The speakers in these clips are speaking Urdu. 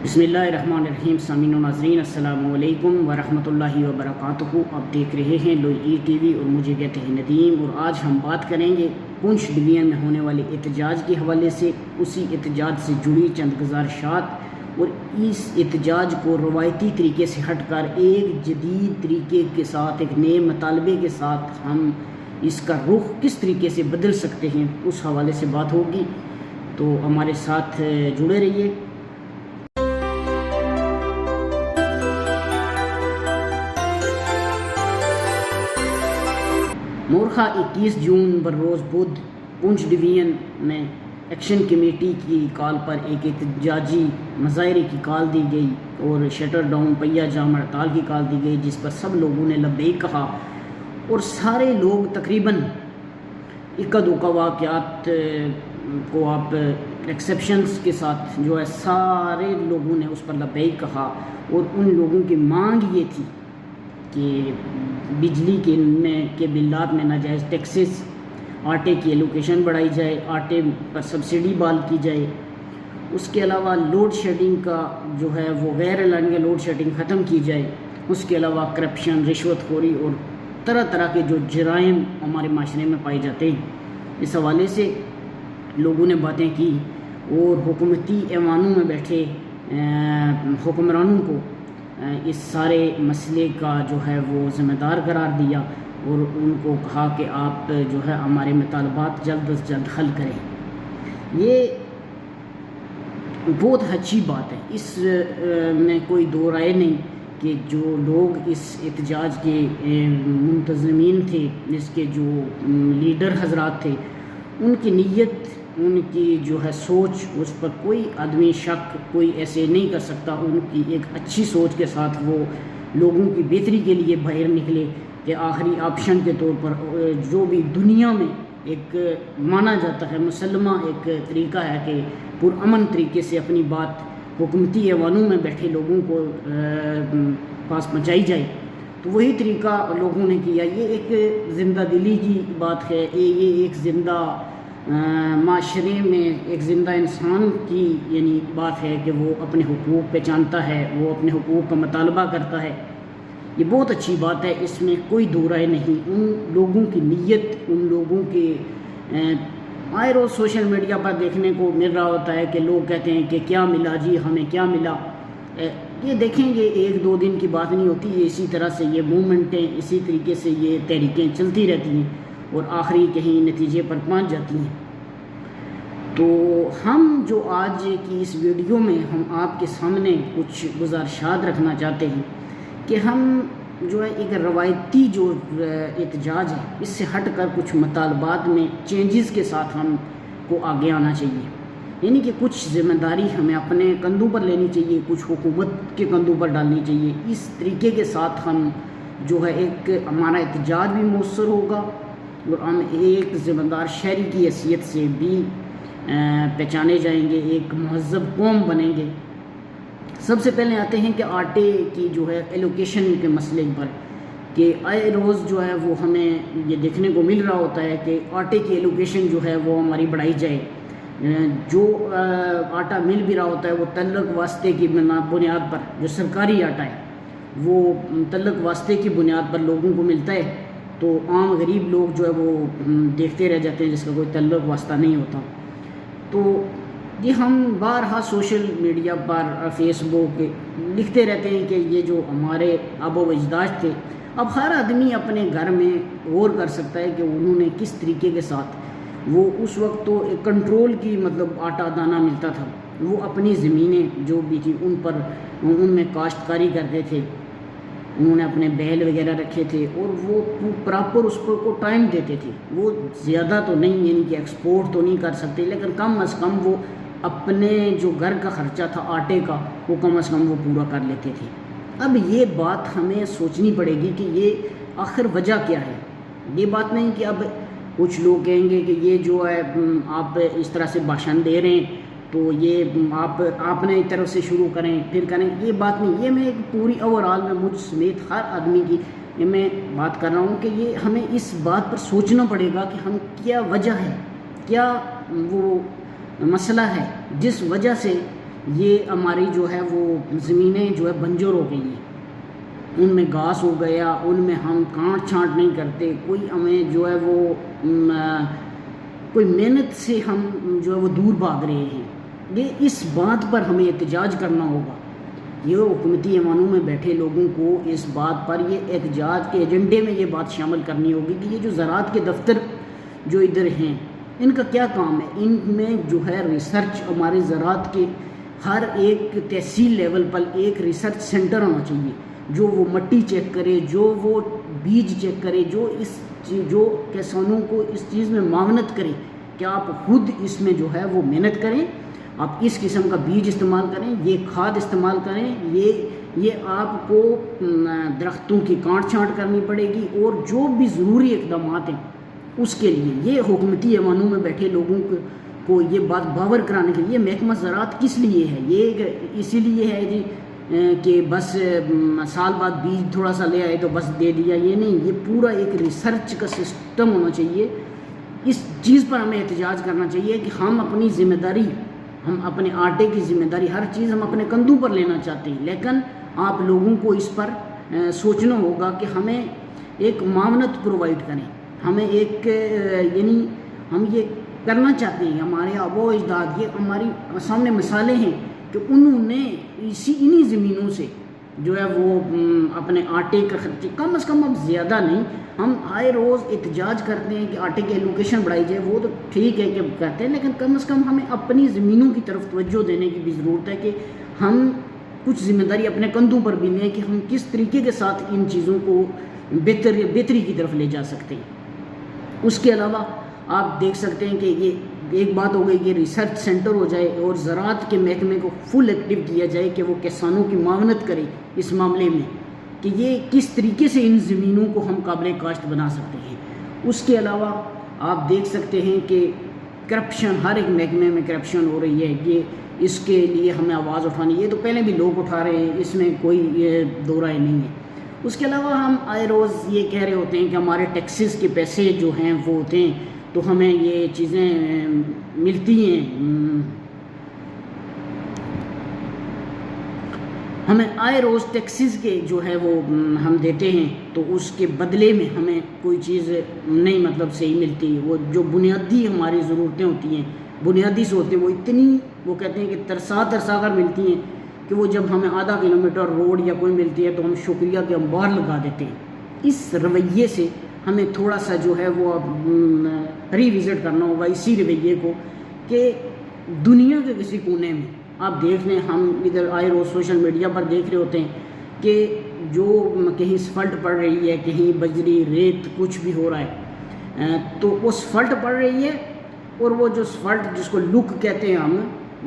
بسم اللہ الرحمن الرحیم. سامعین و ناظرین السلام علیکم ورحمۃ اللہ وبرکاتہ. آپ دیکھ رہے ہیں لوئی ٹی وی اور مجھے کہتے ہیں ندیم. اور آج ہم بات کریں گے پونچھ ڈویژن میں ہونے والے احتجاج کے حوالے سے، اسی احتجاج سے جڑی چند گزارشات اور اس احتجاج کو روایتی طریقے سے ہٹ کر ایک جدید طریقے کے ساتھ، ایک نئے مطالبے کے ساتھ ہم اس کا رخ کس طریقے سے بدل سکتے ہیں، اس حوالے سے بات ہوگی. تو ہمارے ساتھ جڑے رہیے. مورخہ 21 جون بروز بدھ پونچھ ڈویژن میں ایکشن کمیٹی کی کال پر ایک احتجاجی مظاہرے کی کال دی گئی اور شٹر ڈاؤن پہیہ جام ہڑتال کی کال دی گئی، جس پر سب لوگوں نے لبیک کہا. اور سارے لوگ تقریباً اکا دکا واقعات کو آپ ایکسیپشنز کے ساتھ جو ہے سارے لوگوں نے اس پر لبیک کہا. اور ان لوگوں کی مانگ یہ تھی کہ بجلی کے بلات میں ناجائز ٹیکسز، آٹے کی ایلوکیشن بڑھائی جائے، آٹے پر سبسڈی بحال کی جائے. اس کے علاوہ لوڈ شیڈنگ کا جو ہے وہ غیر اعلانیہ لوڈ شیڈنگ ختم کی جائے. اس کے علاوہ کرپشن، رشوت خوری اور طرح طرح کے جو جرائم ہمارے معاشرے میں پائے جاتے ہیں، اس حوالے سے لوگوں نے باتیں کی. اور حکومتی ایوانوں میں بیٹھے حکمرانوں کو اس سارے مسئلے کا جو ہے وہ ذمہ دار قرار دیا اور ان کو کہا کہ آپ جو ہے ہمارے مطالبات جلد از جلد حل کریں. یہ بہت اچھی بات ہے، اس میں کوئی دو رائے نہیں کہ جو لوگ اس احتجاج کے منتظمین تھے، اس کے جو لیڈر حضرات تھے، ان کی نیت، ان کی جو ہے سوچ، اس پر کوئی آدمی شک کوئی ایسے نہیں کر سکتا. ان کی ایک اچھی سوچ کے ساتھ وہ لوگوں کی بہتری کے لیے باہر نکلے کہ آخری آپشن کے طور پر جو بھی دنیا میں ایک مانا جاتا ہے مسلمہ ایک طریقہ ہے کہ پرامن طریقے سے اپنی بات حکومتی ایوانوں میں بیٹھے لوگوں کو پاس پہنچائی جائے، تو وہی طریقہ لوگوں نے کیا. یہ ایک زندہ دلی کی بات ہے، یہ ایک زندہ معاشرے میں ایک زندہ انسان کی یعنی بات ہے کہ وہ اپنے حقوق پہچانتا ہے، وہ اپنے حقوق کا مطالبہ کرتا ہے. یہ بہت اچھی بات ہے، اس میں کوئی دو رائے نہیں. ان لوگوں کی نیت، ان لوگوں کے آئے روز سوشل میڈیا پر دیکھنے کو مل رہا ہوتا ہے کہ لوگ کہتے ہیں کہ کیا ملا جی، ہمیں کیا ملا. یہ دیکھیں گے ایک دو دن کی بات نہیں ہوتی، یہ اسی طرح سے یہ موومنٹیں، اسی طریقے سے یہ تحریکیں چلتی رہتی ہیں اور آخری کہیں نتیجے پر پہنچ جاتی ہیں. تو ہم جو آج کی اس ویڈیو میں ہم آپ کے سامنے کچھ گزارشات رکھنا چاہتے ہیں کہ ہم جو ہے ایک روایتی جو احتجاج ہے اس سے ہٹ کر کچھ مطالبات میں چینجز کے ساتھ ہم کو آگے آنا چاہیے. یعنی کہ کچھ ذمہ داری ہمیں اپنے کندھوں پر لینی چاہیے، کچھ حکومت کے کندھوں پر ڈالنی چاہیے. اس طریقے کے ساتھ ہم جو ہے ایک ہمارا احتجاج بھی مؤثر ہوگا اور ہم ایک ذمہ دار شہری کی حیثیت سے بھی پہچانے جائیں گے، ایک مہذب قوم بنیں گے. سب سے پہلے آتے ہیں کہ آٹے کی جو ہے ایلوکیشن کے مسئلے پر، کہ آئے روز جو ہے وہ ہمیں یہ دیکھنے کو مل رہا ہوتا ہے کہ آٹے کی ایلوکیشن جو ہے وہ ہماری بڑھائی جائے. جو آٹا مل بھی رہا ہوتا ہے وہ تعلق واسطے کی بنیاد پر، جو سرکاری آٹا ہے وہ تعلق واسطے کی بنیاد پر لوگوں کو ملتا ہے، تو عام غریب لوگ جو ہے وہ دیکھتے رہ جاتے ہیں جس کا کوئی تعلق واسطہ نہیں ہوتا. تو یہ ہم بارہا سوشل میڈیا پر فیس بک لکھتے رہتے ہیں کہ یہ جو ہمارے آبا و اجداد تھے. اب ہر آدمی اپنے گھر میں غور کر سکتا ہے کہ انہوں نے کس طریقے کے ساتھ، وہ اس وقت تو ایک کنٹرول کی مطلب آٹا دانہ ملتا تھا، وہ اپنی زمینیں جو بھی تھی ان میں کاشتکاری کرتے تھے، انہوں نے اپنے بیل وغیرہ رکھے تھے اور وہ پراپر اس کو ٹائم دیتے تھے. وہ زیادہ تو نہیں، یعنی کہ ایکسپورٹ تو نہیں کر سکتے، لیکن کم از کم وہ اپنے جو گھر کا خرچہ تھا آٹے کا وہ کم از کم وہ پورا کر لیتے تھے. اب یہ بات ہمیں سوچنی پڑے گی کہ یہ آخر وجہ کیا ہے. یہ بات نہیں کہ اب کچھ لوگ کہیں گے کہ یہ جو ہے آپ اس طرح سے بھاشن دے رہے ہیں تو یہ آپ نے ایک طرف سے شروع کریں پھر کریں، یہ بات نہیں. یہ میں ایک پوری اوورال میں مجھ سمیت ہر آدمی کی میں بات کر رہا ہوں کہ یہ ہمیں اس بات پر سوچنا پڑے گا کہ ہم کیا وجہ ہے، کیا وہ مسئلہ ہے جس وجہ سے یہ ہماری جو ہے وہ زمینیں جو ہے بنجر ہو گئی ہیں، ان میں گھاس ہو گیا، ان میں ہم کانٹ چھانٹ نہیں کرتے، کوئی ہمیں جو ہے وہ کوئی محنت سے ہم جو ہے وہ دور بھاگ رہے ہیں. یہ اس بات پر ہمیں احتجاج کرنا ہوگا. یہ حکومتی ایوانوں میں بیٹھے لوگوں کو اس بات پر یہ احتجاج کے ایجنڈے میں یہ بات شامل کرنی ہوگی کہ یہ جو زراعت کے دفتر جو ادھر ہیں ان کا کیا کام ہے. ان میں جو ہے ریسرچ، ہمارے زراعت کے ہر ایک تحصیل لیول پر ایک ریسرچ سینٹر ہونا چاہیے جو وہ مٹی چیک کرے، جو وہ بیج چیک کرے، جو کسانوں کو اس چیز میں معاونت کرے کہ آپ خود اس میں جو ہے وہ محنت کریں، آپ اس قسم کا بیج استعمال کریں، یہ کھاد استعمال کریں، یہ آپ کو درختوں کی کانٹ چھانٹ کرنی پڑے گی، اور جو بھی ضروری اقدامات ہیں اس کے لیے یہ حکومتی ایوانوں میں بیٹھے لوگوں کو یہ بات باور کرانے کے لیے محکمہ زراعت کس لیے ہے. یہ اسی لیے ہے جی کہ بس سال بعد بیج تھوڑا سا لے آئے تو بس دے دیا، یہ نہیں. یہ پورا ایک ریسرچ کا سسٹم ہونا چاہیے. اس چیز پر ہمیں احتجاج کرنا چاہیے کہ ہم اپنی ذمہ داری، ہم اپنے آٹے کی ذمہ داری، ہر چیز ہم اپنے کندھوں پر لینا چاہتے ہیں، لیکن آپ لوگوں کو اس پر سوچنا ہوگا کہ ہمیں ایک معاونت پرووائڈ کریں. ہمیں ایک یعنی ہم یہ کرنا چاہتے ہیں، ہمارے آباء و اجداد، یہ ہماری سامنے مثالیں ہیں کہ انہوں نے انہی زمینوں سے جو ہے وہ اپنے آٹے کا خرچے کم از کم، اب زیادہ نہیں، ہم آئے روز احتجاج کرتے ہیں کہ آٹے کی ایلوکیشن بڑھائی جائے، وہ تو ٹھیک ہے کہ کہتے ہیں، لیکن کم از کم ہمیں اپنی زمینوں کی طرف توجہ دینے کی بھی ضرورت ہے کہ ہم کچھ ذمہ داری اپنے کندھوں پر بھی لیں کہ ہم کس طریقے کے ساتھ ان چیزوں کو بہتری کی طرف لے جا سکتے ہیں. اس کے علاوہ آپ دیکھ سکتے ہیں کہ یہ ایک بات ہو گئی کہ ریسرچ سینٹر ہو جائے اور زراعت کے محکمے کو فل ایکٹیو کیا جائے کہ وہ کسانوں کی معاونت کرے اس معاملے میں کہ یہ کس طریقے سے ان زمینوں کو ہم قابل کاشت بنا سکتے ہیں. اس کے علاوہ آپ دیکھ سکتے ہیں کہ کرپشن، ہر ایک محکمے میں کرپشن ہو رہی ہے، یہ اس کے لیے ہمیں آواز اٹھانی، یہ تو پہلے بھی لوگ اٹھا رہے ہیں، اس میں کوئی یہ دو رائے نہیں ہے. اس کے علاوہ ہم آئے روز یہ کہہ رہے ہوتے ہیں کہ ہمارے ٹیکسز کے پیسے جو ہیں وہ ہوتے ہیں تو ہمیں یہ چیزیں ملتی ہیں، ہمیں آئے روز ٹیکسز کے جو ہے وہ ہم دیتے ہیں تو اس کے بدلے میں ہمیں کوئی چیز نہیں مطلب صحیح ملتی. وہ جو بنیادی ہماری ضرورتیں ہوتی ہیں، بنیادی سے ہوتی ہیں، وہ اتنی وہ کہتے ہیں کہ ترسا کر ملتی ہیں کہ وہ جب ہمیں آدھا کلومیٹر روڈ یا کوئی ملتی ہے تو ہم شکریہ کے انبار لگا دیتے ہیں. اس رویے سے ہمیں تھوڑا سا جو ہے وہ ری وزٹ کرنا ہوگا اسی رویے کو کہ دنیا کے کسی کونے میں آپ دیکھ لیں، ہم ادھر آئے روز سوشل میڈیا پر دیکھ رہے ہوتے ہیں کہ جو کہیں اسفلٹ پڑ رہی ہے، کہیں بجری ریت کچھ بھی ہو رہا ہے تو وہ اسفلٹ پڑ رہی ہے، اور وہ جو اسفلٹ جس کو لک کہتے ہیں ہم،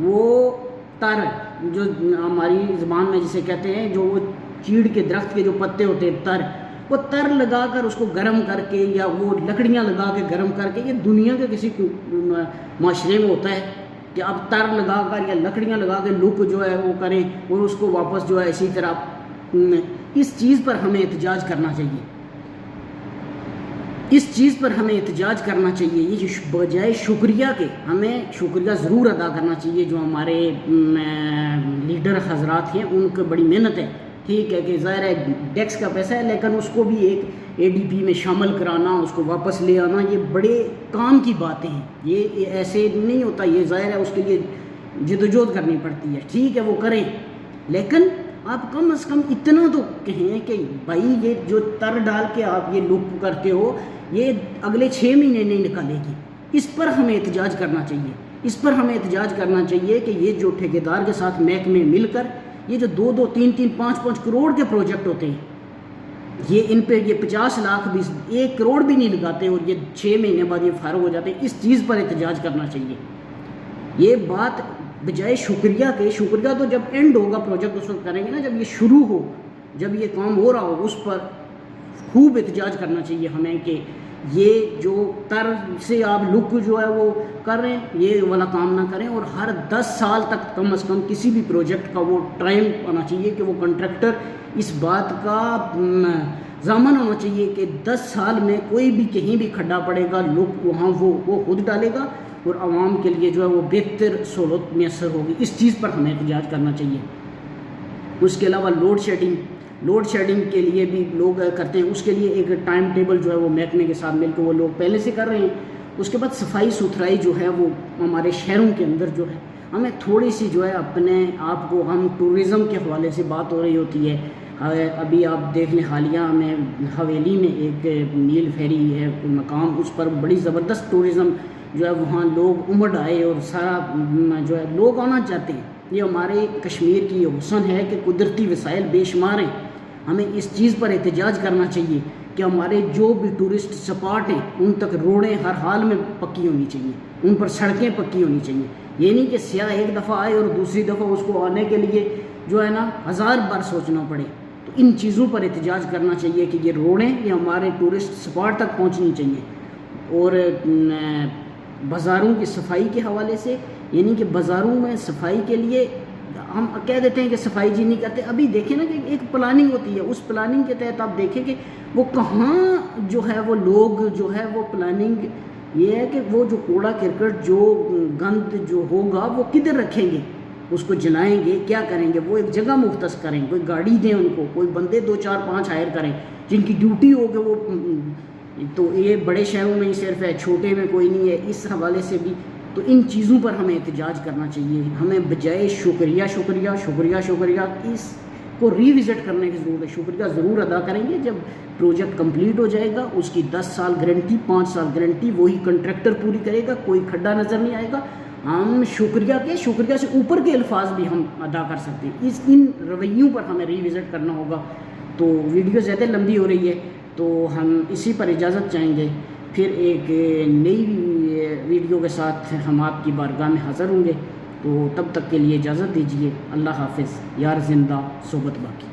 وہ تر جو ہماری زبان میں جسے کہتے ہیں، جو وہ چیڑ کے درخت کے جو پتے ہوتے ہیں تر، وہ تر لگا کر اس کو گرم کر کے یا وہ لکڑیاں لگا کے گرم کر کے، یہ دنیا کے کسی معاشرے میں ہوتا ہے کہ آپ تر لگا کر یا لکڑیاں لگا کے لک جو ہے وہ کریں اور اس کو واپس جو ہے اسی طرح. اس چیز پر ہمیں احتجاج کرنا چاہیے، اس چیز پر ہمیں احتجاج کرنا چاہیے. یہ بجائے شکریہ کے ہمیں شکریہ ضرور ادا کرنا چاہیے جو ہمارے لیڈر حضرات ہیں، ان کو بڑی محنت ہے. ٹھیک ہے کہ ظاہر ہے ٹیکس کا پیسہ ہے، لیکن اس کو بھی ایک اے ڈی پی میں شامل کرانا، اس کو واپس لے آنا، یہ بڑے کام کی باتیں ہیں. یہ ایسے نہیں ہوتا، یہ ظاہر ہے اس کے لیے جدوجہد کرنی پڑتی ہے. ٹھیک ہے وہ کریں، لیکن آپ کم از کم اتنا تو کہیں کہ بھائی یہ جو تر ڈال کے آپ یہ لک کرتے ہو یہ اگلے 6 مہینے نہیں نکالے گی. اس پر ہمیں احتجاج کرنا چاہیے، اس پر ہمیں احتجاج کرنا چاہیے کہ یہ جو ٹھیکیدار کے ساتھ محکمے مل کر یہ جو 2-2, 3-3, 5-5 کروڑ کے پروجیکٹ ہوتے ہیں، یہ ان پہ یہ 50 لاکھ بھی 1 کروڑ بھی نہیں لگاتے اور یہ 6 مہینے بعد یہ فارغ ہو جاتے ہیں. اس چیز پر احتجاج کرنا چاہیے. یہ بات بجائے شکریہ کے، شکریہ تو جب اینڈ ہوگا پروجیکٹ اس وقت کریں گے نا، جب یہ شروع ہو، جب یہ کام ہو رہا ہو، اس پر خوب احتجاج کرنا چاہیے ہمیں کہ یہ جو تر سے آپ لک جو ہے وہ کر رہے ہیں یہ والا کام نہ کریں. اور ہر 10 سال تک کم از کم کسی بھی پروجیکٹ کا وہ ٹائم آنا چاہیے کہ وہ کنٹریکٹر اس بات کا ضامن ہونا چاہیے کہ 10 سال میں کوئی بھی کہیں بھی کھڈا پڑے گا، لک وہاں وہ خود ڈالے گا اور عوام کے لیے جو ہے وہ بہتر سہولت میسر ہوگی، اس چیز پر ہمیں احتجاج کرنا چاہیے۔ اس کے علاوہ لوڈ شیڈنگ کے لیے بھی لوگ کرتے ہیں، اس کے لیے ایک ٹائم ٹیبل جو ہے وہ محکمے کے ساتھ مل کے وہ لوگ پہلے سے کر رہے ہیں۔ اس کے بعد صفائی ستھرائی جو ہے وہ ہمارے شہروں کے اندر جو ہے ہمیں تھوڑی سی جو ہے اپنے آپ کو، ہم ٹورزم کے حوالے سے بات ہو رہی ہوتی ہے، ابھی آپ دیکھ لیں حالیہ میں حویلی میں ایک نیل فیری ہے مقام، اس پر بڑی زبردست ٹورزم جو ہے وہاں لوگ امڈ آئے اور سارا جو ہے لوگ آنا چاہتے ہیں۔ یہ ہمارے کشمیر کی یہ حسن ہے کہ قدرتی وسائل بے شمار ہیں، ہمیں اس چیز پر احتجاج کرنا چاہیے کہ ہمارے جو بھی ٹورسٹ سپاٹ ہیں ان تک روڈیں ہر حال میں پکی ہونی چاہیے، ان پر سڑکیں پکی ہونی چاہیے۔ یہ نہیں کہ سیاح ایک دفعہ آئے اور دوسری دفعہ اس کو آنے کے لیے جو ہے نا 1000 بار سوچنا پڑے۔ تو ان چیزوں پر احتجاج کرنا چاہیے کہ یہ روڈیں یہ ہمارے ٹورسٹ سپاٹ تک پہنچنی چاہیے۔ اور بازاروں کی صفائی کے حوالے سے، یعنی کہ بازاروں میں صفائی کے لیے ہم کہہ دیتے ہیں کہ صفائی جی نہیں کرتے، ابھی دیکھیں نا کہ ایک پلاننگ ہوتی ہے، اس پلاننگ کے تحت آپ دیکھیں کہ وہ کہاں جو ہے وہ لوگ جو ہے وہ پلاننگ یہ ہے کہ وہ جو کوڑا کرکٹ جو گند جو ہوگا وہ کدھر رکھیں گے، اس کو جلائیں گے، کیا کریں گے، وہ ایک جگہ مختص کریں، کوئی گاڑی دیں ان کو، کوئی بندے 2 4 5 ہائر کریں جن کی ڈیوٹی ہو کہ وہ، تو یہ بڑے شہروں میں ہی صرف ہے، چھوٹے میں کوئی نہیں ہے۔ اس حوالے سے بھی تو ان چیزوں پر ہمیں احتجاج کرنا چاہیے، ہمیں بجائے شکریہ شکریہ شکریہ شکریہ اس کو ری وزٹ کرنے کی ضرورت ہے۔ شکریہ ضرور ادا کریں گے جب پروجیکٹ کمپلیٹ ہو جائے گا، اس کی 10 سال گارنٹی 5 سال گارنٹی وہی کنٹریکٹر پوری کرے گا، کوئی کھڈا نظر نہیں آئے گا۔ ہم شکریہ سے اوپر کے الفاظ بھی ہم ادا کر سکتے ہیں، ان رویوں پر ہمیں ری وزٹ کرنا ہوگا۔ تو ویڈیو زیادہ لمبی ہو رہی ہے تو ہم اسی پر اجازت چاہیں گے، پھر ایک نئی ویڈیو کے ساتھ ہم آپ کی بارگاہ میں حاضر ہوں گے، تو تب تک کے لیے اجازت دیجیے۔ اللہ حافظ، یار زندہ صحبت باقی۔